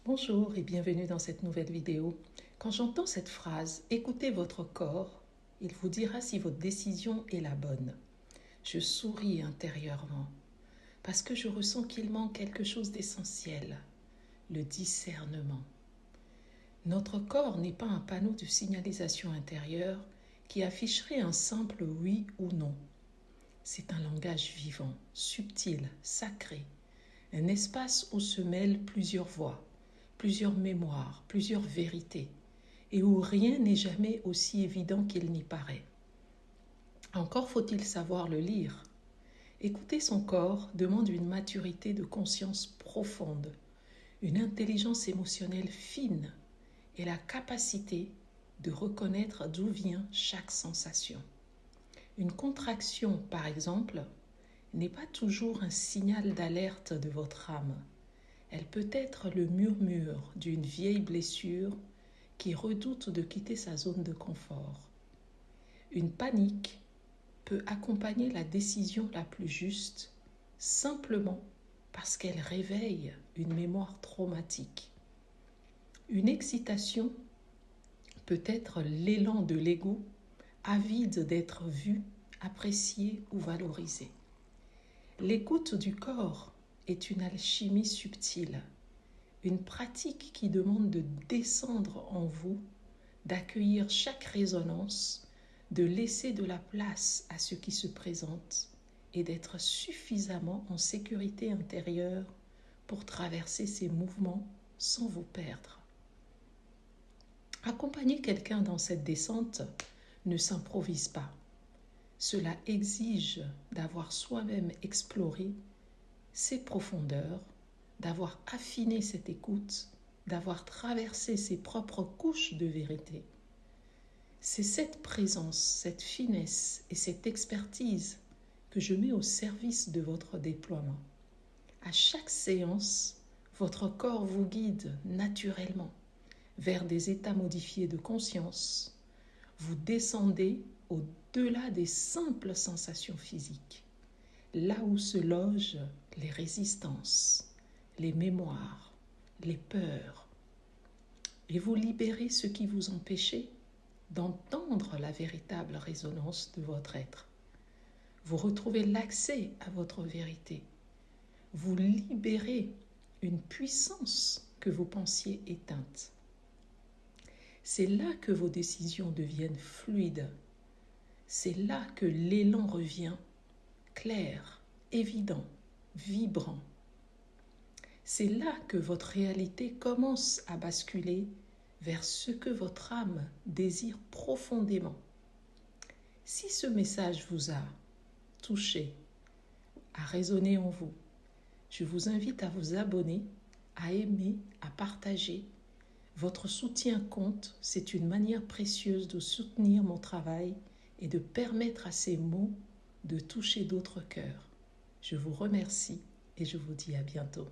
Bonjour et bienvenue dans cette nouvelle vidéo. Quand j'entends cette phrase « Écoutez votre corps », il vous dira si votre décision est la bonne. Je souris intérieurement parce que je ressens qu'il manque quelque chose d'essentiel, le discernement. Notre corps n'est pas un panneau de signalisation intérieure qui afficherait un simple oui ou non. C'est un langage vivant, subtil, sacré, un espace où se mêlent plusieurs voix, plusieurs mémoires, plusieurs vérités, et où rien n'est jamais aussi évident qu'il n'y paraît. Encore faut-il savoir le lire. Écouter son corps demande une maturité de conscience profonde, une intelligence émotionnelle fine et la capacité de reconnaître d'où vient chaque sensation. Une contraction, par exemple, n'est pas toujours un signal d'alerte de votre âme. Elle peut être le murmure d'une vieille blessure qui redoute de quitter sa zone de confort. Une panique peut accompagner la décision la plus juste simplement parce qu'elle réveille une mémoire traumatique. Une excitation peut être l'élan de l'ego, avide d'être vu, apprécié ou valorisé. L'écoute du corps est une alchimie subtile, une pratique qui demande de descendre en vous, d'accueillir chaque résonance, de laisser de la place à ce qui se présente et d'être suffisamment en sécurité intérieure pour traverser ces mouvements sans vous perdre. Accompagner quelqu'un dans cette descente ne s'improvise pas. Cela exige d'avoir soi-même exploré ses profondeurs, d'avoir affiné cette écoute, d'avoir traversé ses propres couches de vérité. C'est cette présence, cette finesse et cette expertise que je mets au service de votre déploiement. À chaque séance, votre corps vous guide naturellement vers des états modifiés de conscience. Vous descendez au-delà des simples sensations physiques, là où se logent les résistances, les mémoires, les peurs, et vous libérez ce qui vous empêchait d'entendre la véritable résonance de votre être. Vous retrouvez l'accès à votre vérité. Vous libérez une puissance que vous pensiez éteinte. C'est là que vos décisions deviennent fluides. C'est là que l'élan revient clair, évident, vibrant. C'est là que votre réalité commence à basculer vers ce que votre âme désire profondément. Si ce message vous a touché, a résonné en vous, je vous invite à vous abonner, à aimer, à partager. Votre soutien compte, c'est une manière précieuse de soutenir mon travail et de permettre à ces mots de toucher d'autres cœurs. Je vous remercie et je vous dis à bientôt.